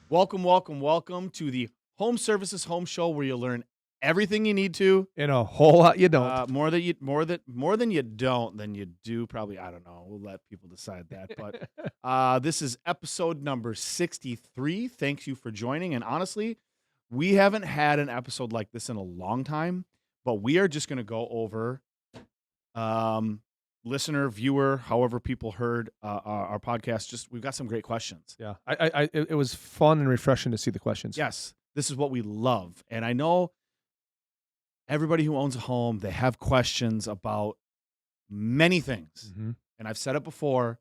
Welcome to the Home Services Home Show, where you learn everything you need to, and a whole lot you don't. more than you don't than you do. Probably, I don't know. We'll let people decide that. But this is episode number 63. Thank you for joining. And honestly, we haven't had an episode like this in a long time. But we are just going to go over listener, viewer, however people heard our podcast. We've got some great questions. Yeah, it was fun and refreshing to see the questions. Yes, this is what we love. And I know everybody who owns a home, they have questions about many things. Mm-hmm. And I've said it before,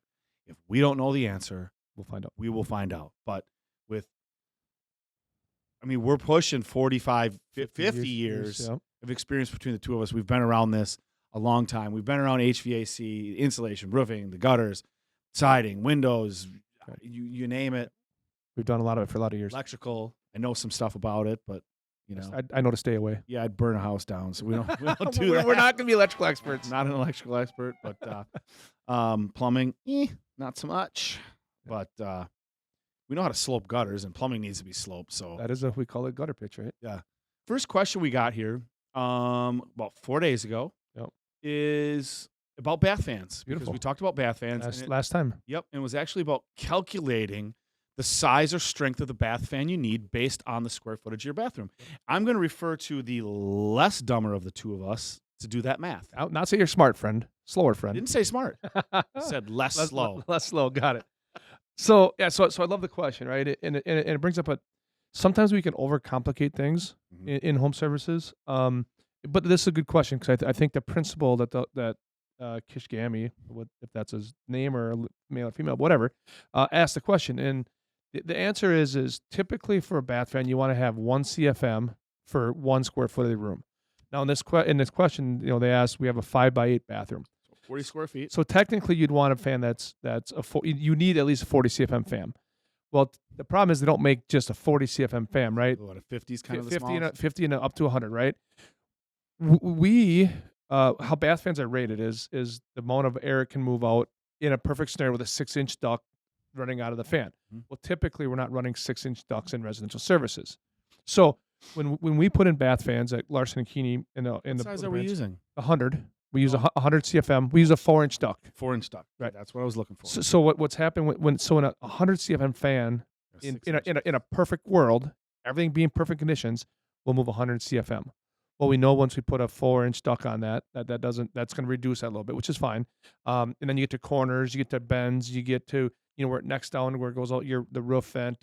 if we don't know the answer, We'll find out. we will find out. But we're pushing 45, 50 years Yep. of experience between the two of us. We've been around this a long time. We've been around HVAC, insulation, roofing, the gutters, siding, windows, Right. you name it. We've done a lot of it for a lot of years. Electrical. I know some stuff about it, but I know to stay away. yeah, I'd burn a house down. So we don't do we're, that. we're not going to be electrical experts. Not an electrical expert, but plumbing, not so much. But we know how to slope gutters, and plumbing needs to be sloped. So That is we call it gutter pitch, right? yeah. First question we got here, about 4 days ago, Yep. is about bath fans. Because Beautiful. we talked about bath fans. Last time. Yep, and it was actually about calculating the size or strength of the bath fan you need based on the square footage of your bathroom. I'm going to refer to the less dumber of the two of us to do that math. Not say you're smart, friend. Slower, I friend. didn't say smart. I said less slow. Less slow. Got it. So I love the question, right? And it brings up sometimes we can overcomplicate things in home services. But this is a good question because I think the principle that Kishgami, if that's his name or male or female, whatever, asked the question. And the answer is typically for a bath fan, you want to have 1 CFM for 1 square foot of the room. Now in this question, they asked, we have a 5x8 bathroom. 40 square feet. So technically you'd want a fan that's you need at least a 40 CFM fan. Well, the problem is they don't make just a 40 CFM fan, right? What, a 50 is kind of the 50 smallest? 50 and up to 100, right? How bath fans are rated is the amount of air it can move out in a perfect scenario with a 6-inch duct running out of the fan. Mhm. Well, typically we're not running 6-inch ducts in residential services. So when we put in bath fans at Larson and Keeney What size are we using? 100. We use a 100 CFM. We use a 4-inch duct. 4-inch duct. Right. That's what I was looking for. So what's happened when a 100 CFM fan in a perfect world, everything being perfect conditions, we'll move 100 CFM. Well, we know once we put a 4-inch duct on that's going to reduce that a little bit, which is fine. And then you get to corners, you get to bends, you get to where it necks down, where it goes out the roof vent,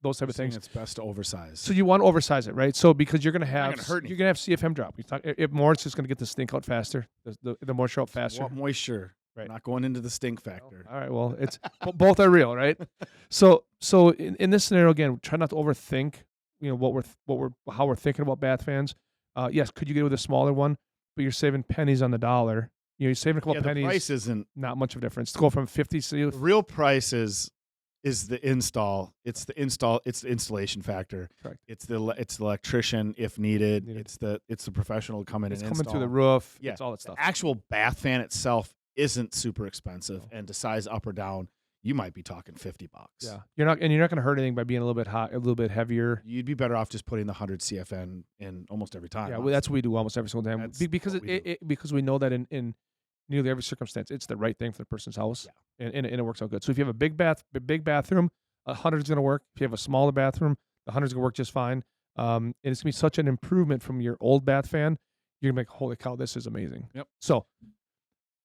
those type of things. It's best to oversize. So you want to oversize it, right? So because you're going to have CFM drop. If more, it's just going to get the stink out faster. The moisture out faster. What moisture? Right. Not going into the stink factor. All right. Well, it's both are real, right? So in this scenario, again, try not to overthink. How we're thinking about bath fans. Yes, could you get with a smaller one? But you're saving pennies on the dollar. You're saving a couple pennies. The price isn't not much of a difference. To go from 50 to the real price is the install. It's the installation factor. Correct. It's the electrician if needed. It's the professional to come in and install. It's coming through the roof. Yeah. It's all that stuff. The actual bath fan itself isn't super expensive, and to size up or down, you might be talking $50. Yeah, you're not going to hurt anything by being a little bit hot, a little bit heavier. You'd be better off just putting the 100 CFN in almost every time. Yeah, well, that's what we do almost every single time because we know that in nearly every circumstance, it's the right thing for the person's house, and it works out good. So if you have a big bathroom, 100 is going to work. If you have a smaller bathroom, the 100 is going to work just fine. And it's going to be such an improvement from your old bath fan. You're going to be like, holy cow, this is amazing. Yep. So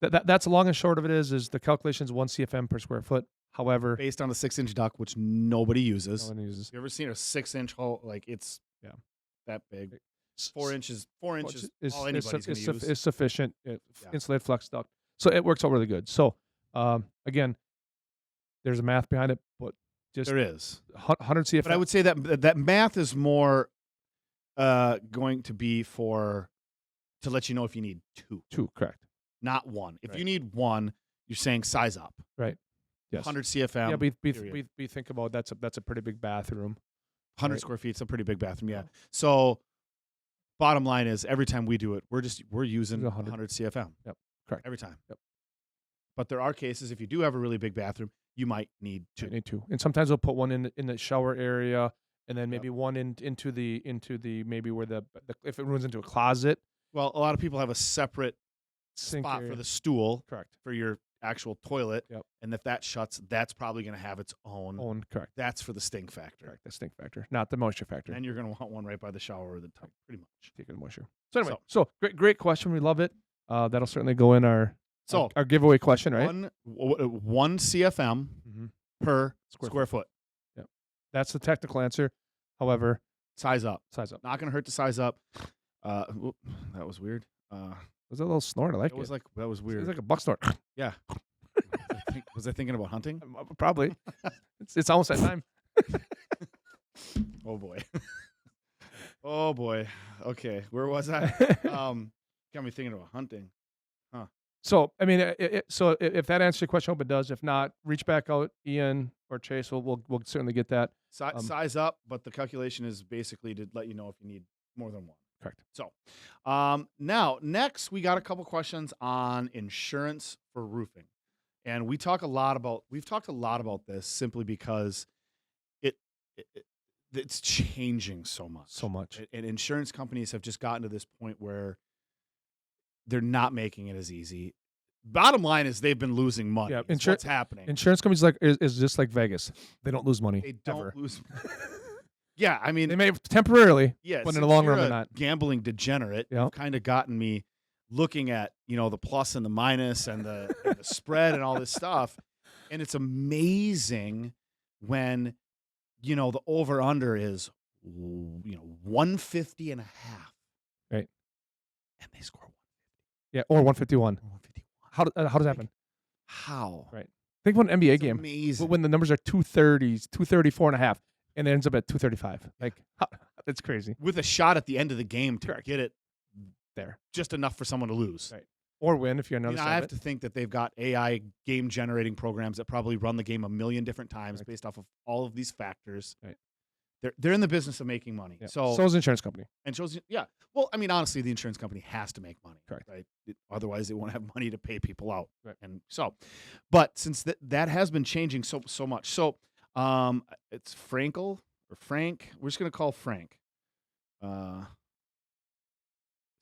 that's the long and short of it is the calculations 1 CFM per square foot. However, based on the 6-inch duct, which nobody uses. No one uses. You ever seen a 6-inch hole? Like it's that big. 4 inches. 4 inches. All anybody's going to use. It's sufficient. Insulated flex duct, so it works out really good. So again, there's a math behind it, but just there is 100 CFM. But I would say that math is more going to be to let you know if you need two. Two, correct. Not one. If you need one, you're saying size up. Right. Yes. 100 CFM. Yeah, we think about that's a pretty big bathroom. 100 square feet is a pretty big bathroom. Yeah. So bottom line is every time we do it, we're using 100 CFM. Yep. Correct. Every time. Yep. But there are cases if you do have a really big bathroom, you might need I two. need two. And sometimes they'll put one in the shower area, and then maybe one into the maybe where the if it runs into a closet, Well, a lot of people have a separate sink spot area. for the stool Correct. for your actual toilet. Yep. And if that shuts, that's probably going to have its own. Correct. That's for the stink factor. Correct. The stink factor, not the moisture factor. And you're going to want one right by the shower or the tub, pretty much. Taking the moisture. So anyway, so great question. We love it. That'll certainly go in our giveaway question, right? One CFM per square foot. Yep. That's the technical answer. However, size up. Not going to hurt to size up. That was weird. Was a little snort. I like it. That was weird. It was like a buck snort. Yeah. Was I thinking about hunting? Probably. It's almost that time. Oh boy. Oh boy. Okay, where was I? Got me thinking about hunting. Huh. So I mean, if that answers your question, I hope it does. If not, reach back out, Ian or Chase. We'll certainly get that. Size up, but the calculation is basically to let you know if you need more than one. Correct. So, now next we got a couple questions on insurance for roofing, and we've talked a lot about this simply because it's changing so much. And insurance companies have just gotten to this point where they're not making it as easy. Bottom line is they've been losing money. Yeah, what's happening? Insurance companies is just like Vegas. They don't lose money. They don't ever. lose. Yeah, I mean, they may temporarily, yeah, but in the long run, they're not. Gambling degenerate. You've kind of gotten me looking at the plus and the minus and the spread and all this stuff, and it's amazing when the over under is 150 and a half, right? And they score 150. Yeah, or 151. How does that happen? How? Right. Think about an NBA game. Amazing. When the numbers are 230s, 234 and a half, and it ends up at 235. Like, that's crazy. With a shot at the end of the game to get it there. Just enough for someone to lose. Right. Or win if you're another side. I have to think that they've got AI game generating programs that probably run the game a million different times based off of all of these factors. Right. They're in the business of making money. Yeah. So is the insurance company. And yeah. Well, I mean, honestly, the insurance company has to make money. Correct. Right? Otherwise, they won't have money to pay people out. Right. And so, but since that has been changing so much, so it's Frankel or Frank. We're just gonna call Frank. It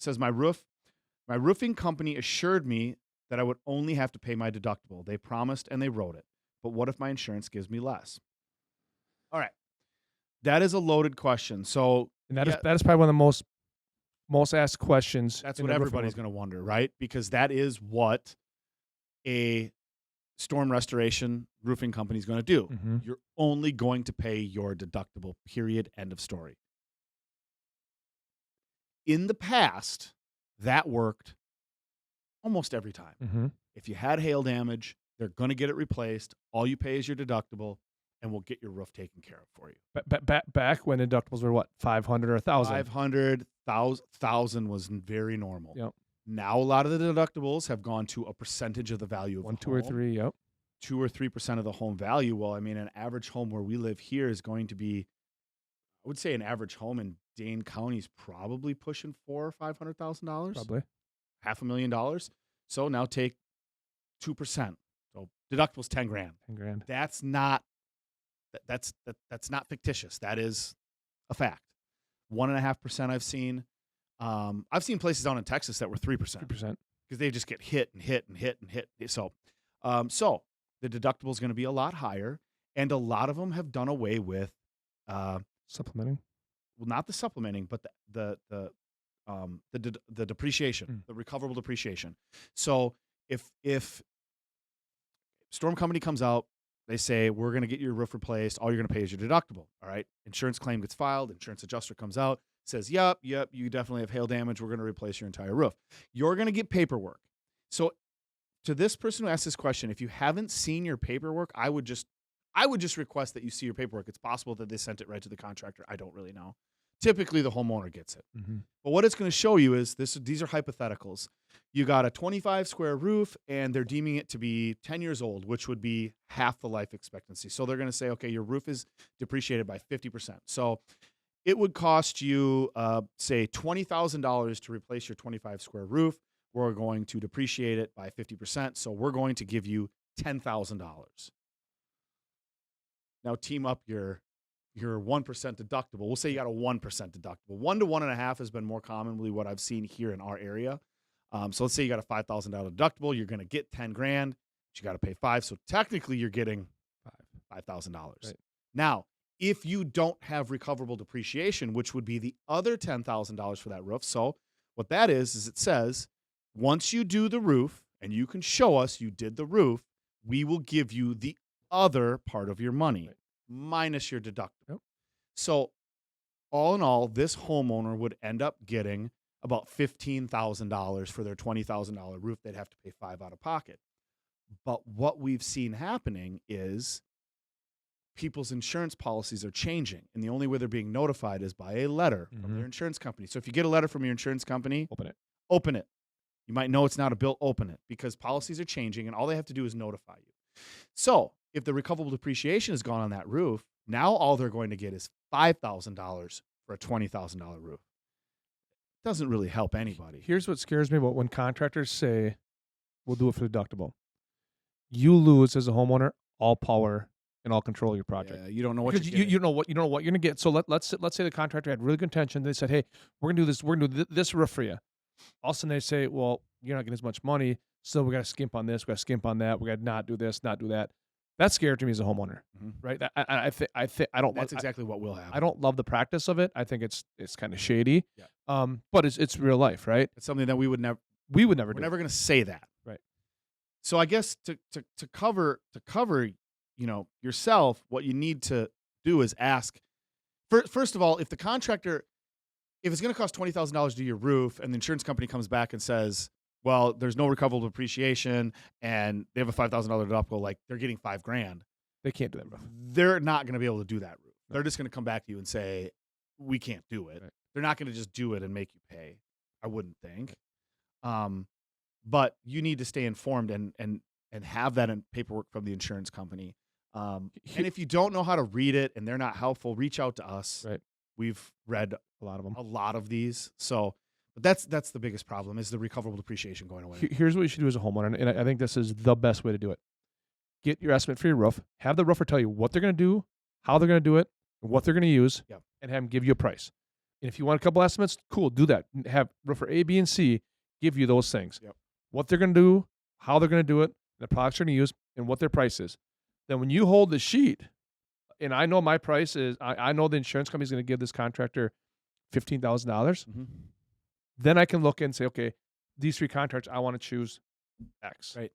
says my roofing company assured me that I would only have to pay my deductible. They promised and they wrote it. But what if my insurance gives me less? All right. That is a loaded question. So that is probably one of the most asked questions. That's what everybody's going to wonder, right? Because that is what a storm restoration roofing company is going to do. Mm-hmm. You're only going to pay your deductible, period, end of story. In the past, that worked almost every time. Mm-hmm. If you had hail damage, they're going to get it replaced. All you pay is your deductible, and we'll get your roof taken care of for you. Back when deductibles were what, 500 or 1,000? 500, 1,000 was very normal. Yep. Now a lot of the deductibles have gone to a percentage of the value of one, the 2 home. or 3. Yep. 2 or 3% of the home value. Well, I mean, an average home where we live here is going to be, I would say, an average home in Dane County is probably pushing $400,000 or $500,000. Probably $500,000. So now take 2%. So deductibles $10,000. $10,000. That's not fictitious. That is a fact. 1.5% I've seen. I've seen places down in Texas that were 3%. 3%. Because they just get hit and hit and hit and hit. So the deductible is going to be a lot higher, and a lot of them have done away with supplementing. Well, not the supplementing, but the depreciation, the recoverable depreciation. So if storm company comes out, they say, we're going to get your roof replaced. All you're going to pay is your deductible. All right. Insurance claim gets filed. Insurance adjuster comes out, says, yep, you definitely have hail damage. We're going to replace your entire roof. You're going to get paperwork. So to this person who asked this question, if you haven't seen your paperwork, I would just request that you see your paperwork. It's possible that they sent it right to the contractor. I don't really know. Typically, the homeowner gets it. Mm-hmm. But what it's going to show you is these are hypotheticals. You got a 25 square roof, and they're deeming it to be 10 years old, which would be half the life expectancy. So they're going to say, okay, your roof is depreciated by 50%. So it would cost you, say, $20,000 to replace your 25 square roof. We're going to depreciate it by 50%. So we're going to give you $10,000. Now team up your 1% deductible. We'll say you got a 1% deductible. 1 to 1.5 has been more commonly what I've seen here in our area. So let's say you got a $5,000 deductible. You're going to get 10 grand, but you got to pay 5. So technically you're getting $5,000. Right. Now, if you don't have recoverable depreciation, which would be the other $10,000 for that roof. So what that is it says, once you do the roof and you can show us you did the roof, we will give you the other part of your money minus your deductible. Yep. So all in all, this homeowner would end up getting about $15,000 for their $20,000 roof. They'd have to pay $5,000 out of pocket. But what we've seen happening is people's insurance policies are changing, and the only way they're being notified is by a letter from their insurance company. So if you get a letter from your insurance company, open it. You might know it's not a bill, open it, because policies are changing, and all they have to do is notify you. So if the recoverable depreciation is gone on that roof, now all they're going to get is $5,000 for a $20,000 roof. Doesn't really help anybody. Here's what scares me about when contractors say, we'll do it for deductible. You lose as a homeowner all power and all control of your project. Yeah, you don't know what because you know what you're going to get. So let's say the contractor had really good intention. They said, hey, we're going to do this. We're going to do this roof for you. All of a sudden they say, well, you're not getting as much money, so we got to skimp on this, we got to skimp on that, we got to not do this, not do that. That's scary to me as a homeowner, right? I don't. That's exactly what will happen. I don't love the practice of it. I think it's kind of shady. Yeah. But it's real life, right? It's something that we would never. We're never going to say that, right? So I guess to cover yourself, what you need to do is ask. First of all, if the contractor, if it's going to cost $20,000 to do your roof, and the insurance company comes back and says, well, there's no recoverable depreciation, and they have a $5,000 deductible, like they're getting $5,000. They can't do that roof. They're not going to be able to do that roof. No. They're just going to come back to you and say, we can't do it. Right. They're not going to just do it and make you pay. I wouldn't think. But you need to stay informed and have that in paperwork from the insurance company. And if you don't know how to read it and they're not helpful, reach out to us. Right. We've read a lot of them, a lot of these. So. But that's the biggest problem, is the recoverable depreciation going away. Here's what you should do as a homeowner, and I think this is the best way to do it. Get your estimate for your roof. Have the roofer tell you what they're going to do, how they're going to do it, and what they're going to use, and have them give you a price. And if you want a couple estimates, cool, do that. Have roofer A, B, and C give you those things. What they're going to do, how they're going to do it, the products they're going to use, and what their price is. Then when you hold the sheet, and I know my price is, I know the insurance company is going to give this contractor $15,000. Then I can look and say, okay, these 3 contracts, I want to choose X. Right.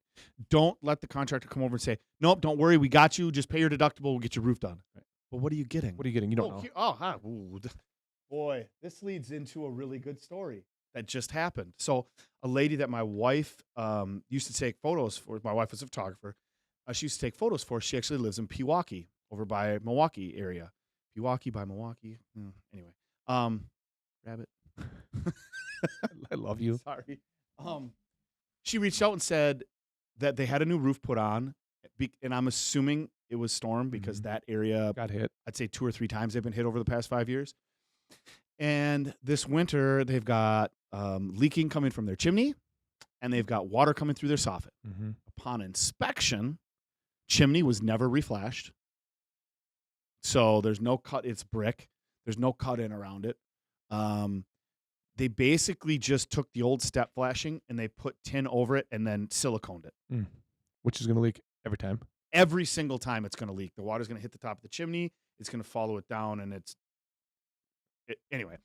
Don't let the contractor come over and say, nope, don't worry, we got you. Just pay your deductible. We'll get your roof done. Right. But what are you getting? What are you getting? You don't know. Boy, this leads into a really good story that just happened. So a lady that my wife used to take photos for, my wife was a photographer. She used to take photos for. She actually lives in Pewaukee, over by Milwaukee area. Pewaukee by Milwaukee. Anyway, rabbit. I love you. Sorry. She reached out and said that they had a new roof put on, and I'm assuming it was storm because that area got hit. I'd say 2 or 3 times they've been hit over the past 5 years. And this winter they've got leaking coming from their chimney, and they've got water coming through their soffit. Upon inspection, chimney was never reflashed. So there's no cut. It's brick. There's no cut in around it. They basically just took the old step flashing and they put tin over it and then siliconed it. Which is going to leak every time. Every single time it's going to leak. The water's going to hit the top of the chimney. It's going to follow it down, and anyway.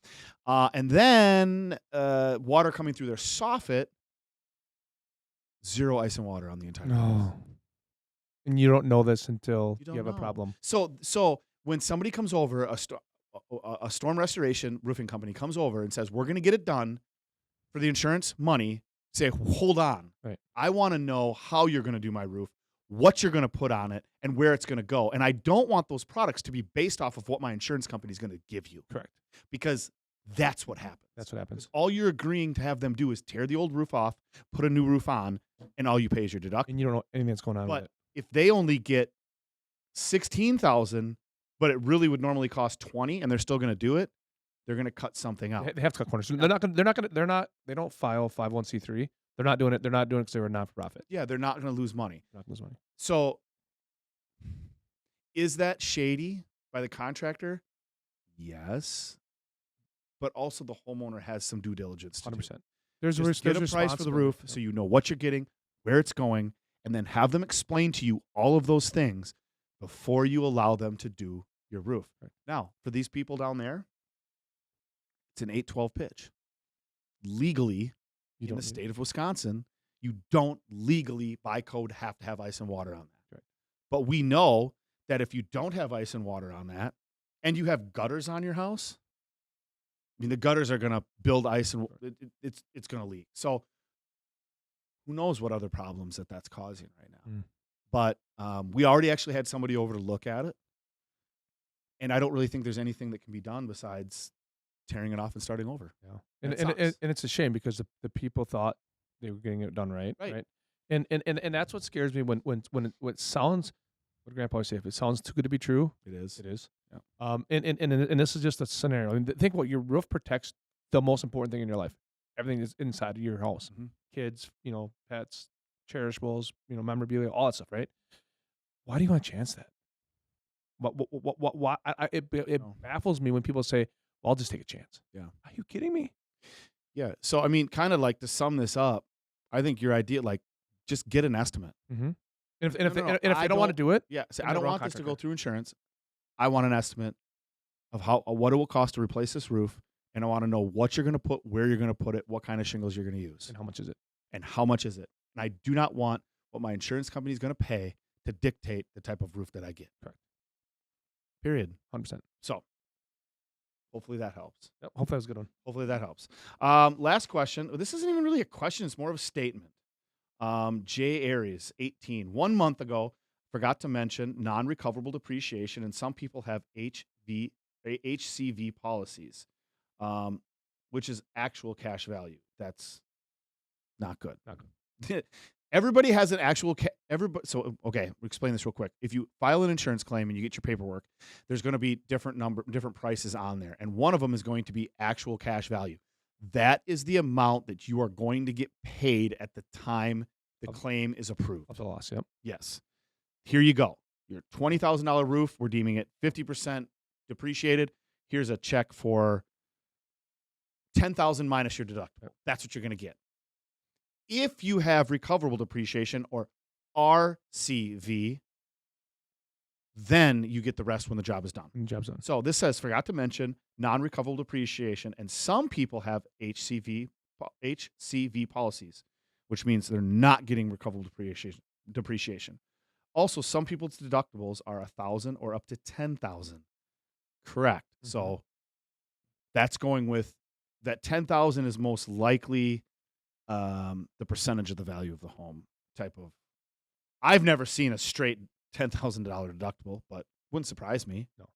And then water coming through their soffit, 0 ice and water on the entire house. And you don't know this until you have a problem. So when somebody comes over, a storm restoration roofing company comes over and says, we're going to get it done for the insurance money, say, hold on. Right. I want to know how you're going to do my roof, what you're going to put on it, and where it's going to go. And I don't want those products to be based off of what my insurance company is going to give you. Correct. Because that's what happens. That's what happens. All you're agreeing to have them do is tear the old roof off, put a new roof on, and all you pay is your deductible. And you don't know anything that's going on with it. If they only get $16,000, but it really would normally cost $20,000, and they're still going to do it, they're going to cut something out. They have to cut corners. They don't file 501c3. They're not doing it because they're a non-for-profit. Yeah, they're not going to lose money. Not lose money. So Is that shady by the contractor? Yes. But also the homeowner has some due diligence to do. 100%. There's Just get a there's price for the roof responsibility. so you know what you're getting, where it's going, and then have them explain to you all of those things before you allow them to do your roof. Right. Now, for these people down there, it's an 812 pitch. Legally, You in don't the need- state of Wisconsin, you don't legally, by code, have to have ice and water on that. Right. But we know that if you don't have ice and water on that, and you have gutters on your house, I mean, the gutters are going to build ice and it's going to leak. So who knows what other problems that's causing right now. Mm. But we already actually had somebody over to look at it. And I don't really think there's anything that can be done besides tearing it off and starting over. Yeah. That And sucks. it's a shame because the people thought they were getting it done right. Right. And that's what scares me when it sounds, what Grandpa always say, if it sounds too good to be true, It is. it is. Yeah. And this is just a scenario. I mean, think about your roof protects the most important thing in your life. Everything is inside of your house. Mhm. Kids, pets, cherishables, memorabilia, all that stuff, right? Why do you want to chance that? Why? It No. baffles me when people say, "Well, I'll just take a chance." Yeah. Are you kidding me? Yeah. So, I mean, kind of like to sum this up, I think your idea, like, just get an estimate. Mm-hmm. And if No, they, no, and if I they don't want to don't- do it, Yeah. So then I the don't wrong want this to go contractor. through insurance. I want an estimate of what it will cost to replace this roof. And I want to know what you're going to put, where you're going to put it, what kind of shingles you're going to use, and how much is it? and how much is it. And I do not want what my insurance company is going to pay to dictate the type of roof that I get. Correct. Period. 100%. So hopefully that helps. Yep. Hopefully that was a good one. Hopefully that helps. Last question. This isn't even really a question. It's more of a statement. Jay Aries, 18. 1 month ago, forgot to mention non-recoverable depreciation, and some people have HCV policies, which is actual cash value. That's not good. Not good. Everybody has an actual everybody. So okay, we'll explain this real quick. If you file an insurance claim and you get your paperwork, there's going to be different prices on there, and one of them is going to be actual cash value. That is the amount that you are going to get paid at the time the claim is approved. Of the loss. Yep. Yes. Here you go. Your $20,000 roof, we're deeming it 50% depreciated. Here's a check for $10,000 minus your deductible. Yep. That's what you're going to get. If you have recoverable depreciation or RCV, then you get the rest when the job is done. And job's done. So this says, forgot to mention non-recoverable depreciation, and some people have HCV policies, which means they're not getting recoverable depreciation. Also, some people's deductibles are $1,000 or up to $10,000. Correct. Mhm. So that's going with that. $10,000 is most likely the percentage of the value of the home type of. I've never seen a straight $10,000 deductible, but wouldn't surprise me. No.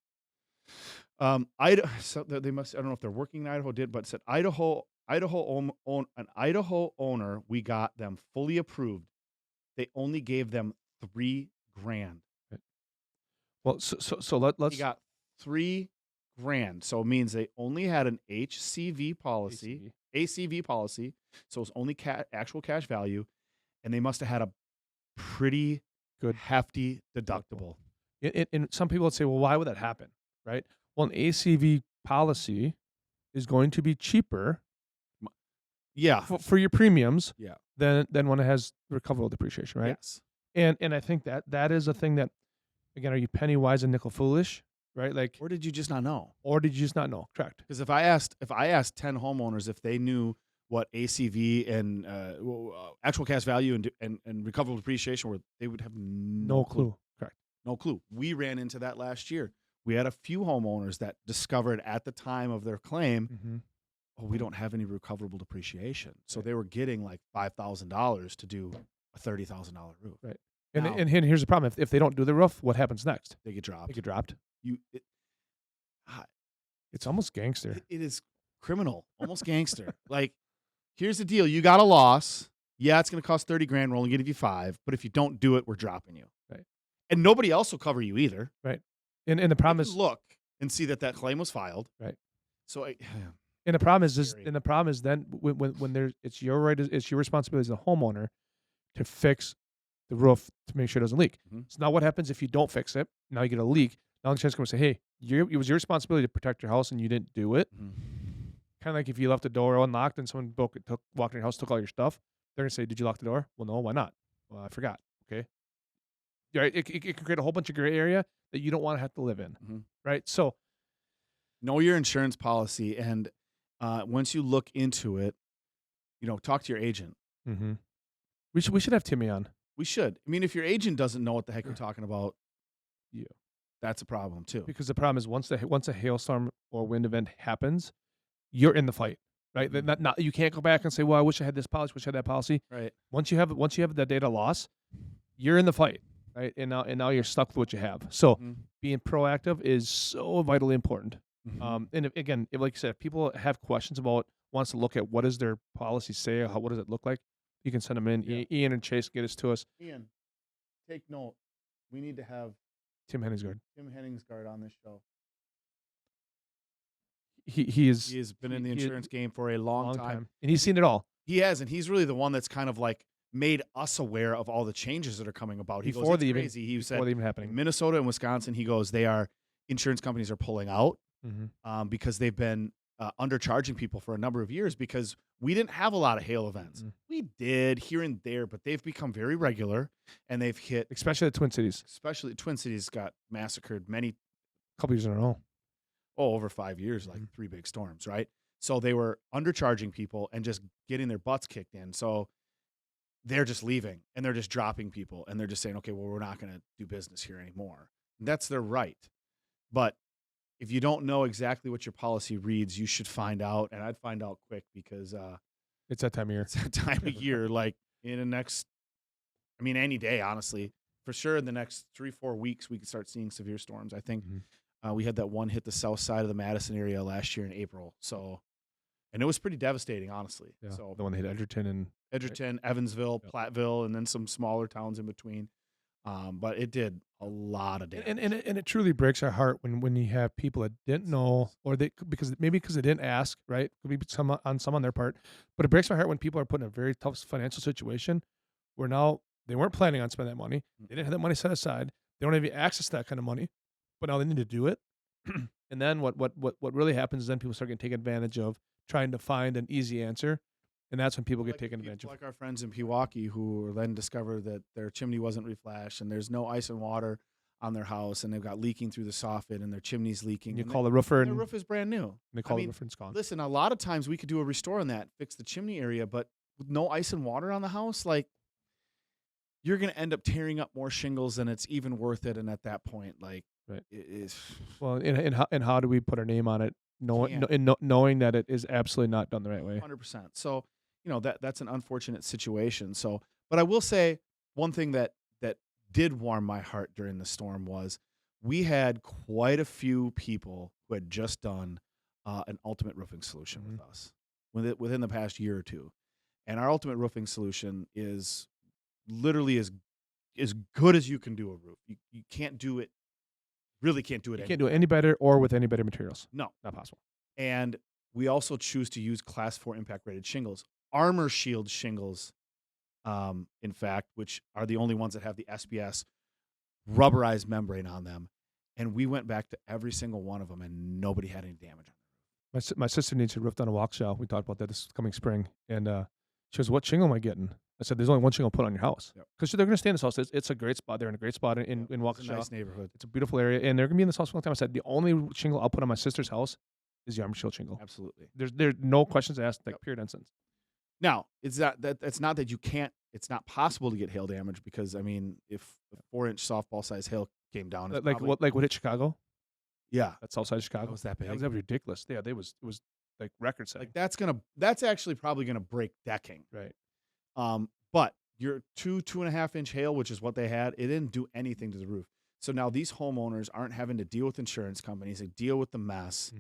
So they must. I don't know if they're working in Idaho. But it said Idaho an Idaho owner. We got them fully approved. They only gave them $3,000. Well, so let's. He got $3,000. So it means they only had an HCV policy, ACV policy. So it's only actual cash value, and they must have had a pretty Good hefty deductible. And some people would say, well, why would that happen? Right. Well, an ACV policy is going to be cheaper. Yeah. For your premiums. Yeah. Than when it has recoverable depreciation, right? Yes. And I think that is a thing that, again, are you penny wise and nickel foolish, right? Like, Or did you just not know? or did you just not know? Correct. Because if I asked 10 homeowners if they knew what ACV and actual cash value and recoverable depreciation were, they would have No clue. Correct. No clue. We ran into that last year. We had a few homeowners that discovered at the time of their claim, Mm-hmm. oh, we don't have any recoverable depreciation. So Right. they were getting like $5,000 to do a $30,000 roof. Right. And Now- and here's the problem: if they don't do the roof, what happens next? They get dropped. They get dropped. It's almost gangster. It is criminal, almost gangster. Like, here's the deal: you got a loss. Yeah, it's going to cost $30,000. We're only going to give you $5,000, but if you don't do it, we're dropping you. Right. And nobody else will cover you either. And the They problem can is, look and see that claim was filed. Right. So and the problem is, Scary. and the problem is then when there's, it's your right, it's your responsibility as a homeowner to fix the roof to make sure it doesn't leak. Mhm. So now what happens if you don't fix it? Now you get a leak. Now the insurance company say, hey, it was your responsibility to protect your house and you didn't do it. Mhm. Kind of like if you left the door unlocked and someone walked in your house, took all your stuff. They're gonna say, did you lock the door? Well, no, why not? Well, I forgot. Okay. Right. It can create a whole bunch of gray area that you don't want to have to live in. Mhm. Right. So Know your insurance policy, and once you look into it, talk to your agent. mhm. we should have Timmy on. We should. I mean, if your agent doesn't know what the heck you're talking about, Yeah. that's a problem too. Because the problem is once a hailstorm or wind event happens, you're in the fight, right? Mhm. Not you can't go back and say, "Well, I wish I had this policy, wish I had that policy." Right. Once you have that data loss, you're in the fight, right? And now you're stuck with what you have. So Mhm. being proactive is so vitally important. Mhm. And again, like you said, if people have questions about wants to look at what does their policy say, what does it look like, you can send them in. Yeah. Ian and Chase get us to us. Ian, take note. We need to have Tim Henningsgaard. Tim Henningsgaard on this show. He is He has been in the he- insurance game for a long time. and he's seen it all. He has, and he's really the one that's kind of like made us aware of all the changes that are coming about. He Before goes, they it's even- crazy. He Before said they even in happening. Minnesota and Wisconsin, he goes, insurance companies are pulling out Mm-hmm. because they've been undercharging people for a number of years because we didn't have a lot of hail events. Mhm. We did here and there, but they've become very regular, and they've hit, Especially the Twin Cities. especially Twin Cities got massacred A couple years in a row. over 5 years, like Mhm. 3 big storms, right? So they were undercharging people and just getting their butts kicked in. So they're just leaving and they're just dropping people and they're just saying, okay, well, we're not going to do business here anymore. That's their right. But if you don't know exactly what your policy reads, you should find out. And I'd find out quick because It's that time of year. it's that time of year, like any day, honestly. For sure, in the next 3-4 weeks, we could start seeing severe storms. I think Mhm. we had that one hit the south side of the Madison area last year in April. So, and it was pretty devastating, honestly. Yeah. So The one that hit Edgerton and Edgerton, Evansville, Yep. Platteville, and then some smaller towns in between. But it did a lot of damage. and it truly breaks our heart when you have people that didn't know or because they didn't ask, right? Could be some on their part, but it breaks my heart when people are put in a very tough financial situation where now they weren't planning on spending that money. They didn't have that money set aside. They don't have any access to that kind of money, but now they need to do it. And then what really happens is then people start getting taken advantage of, trying to find an easy answer, and that's when people get taken advantage of. Like our friends in Pewaukee who then discovered that their chimney wasn't reflashed and there's no ice and water on their house and they've got leaking through the soffit and their chimney's leaking. And you and call the roofer, their and roof is brand new. they call I the mean, roofer, and it's gone. Listen, a lot of times we could do a restore on that, fix the chimney area, but with no ice and water on the house, like you're going to end up tearing up more shingles than it's even worth it. And at that point, like Right. it is Well, and how do we put our name on it, knowing that it is absolutely not done the right way? 100%. So, that's an unfortunate situation. So, but I will say one thing that did warm my heart during the storm was we had quite a few people who had just done an ultimate roofing solution with us within the past year or two. And our ultimate roofing solution is literally as good as you can do a roof. You can't do it. Really can't do it. You can't do it any better or with any better materials. No, Not possible. and we also choose to use Class 4 impact rated shingles, Armor Shield shingles, in fact, which are the only ones that have the SBS rubberized membrane on them. And we went back to every single one of them, and nobody had any damage on them. My sister needs a roof done a walk shell. We talked about that this coming spring, and she goes, "What shingle am I getting?" I said, "There's only one shingle put on your house because they're going to stay in this house. It's a great spot. They're in a great spot in It's a Waukesha. nice neighborhood. It's a beautiful area, and they're going to be in this house for a long time." I said, "The only shingle I'll put on my sister's house is the Armor Shield shingle. Absolutely. There's no questions asked, like period end sentence." Now, it's not that you can't. It's not possible to get hail damage because if a 4-inch softball size hail came down, it's probably, What hit Chicago? Yeah, That's south side of Chicago. that was that big. That was ridiculous. Yeah, it was like record setting. Like that's actually probably gonna break decking. Right. But your 2.5-inch hail, which is what they had, it didn't do anything to the roof. So now these homeowners aren't having to deal with insurance companies, they deal with the mess,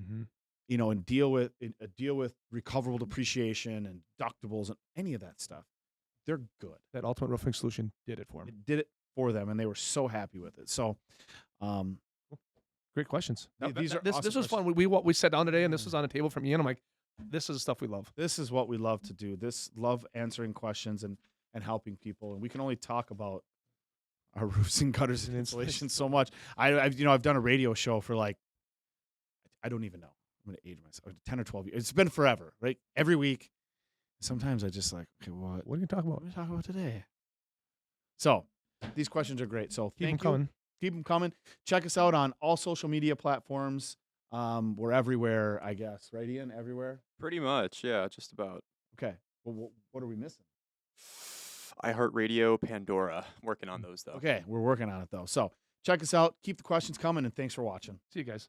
and deal with recoverable depreciation and deductibles and any of that stuff. They're good. That ultimate roofing solution did it for them. It did it for them, and they were so happy with it. So, Great questions. These are this awesome was fun. We sat down today, and this was on the table from Ian. I'm like, this is the stuff we love. this is what we love to do. Love answering questions and helping people. And we can only talk about our roofs and gutters and And insulation so much. I've done a radio show for like, I don't even know. I'm going to age myself. 10 or 12 years. It's been forever, right? Every week. Sometimes I just like, okay, what What are you talking are about? we talking about today? So these questions are great. So Keep them thank you. coming. Keep them coming. Check us out on all social media platforms. We're everywhere, I guess. Right, Ian? Everywhere? Pretty much, yeah, just about. Okay. Well, what are we missing? iHeartRadio, Pandora. Working on those though. Okay. We're working on it, though. So check us out. Keep the questions coming, and thanks for watching. See you guys.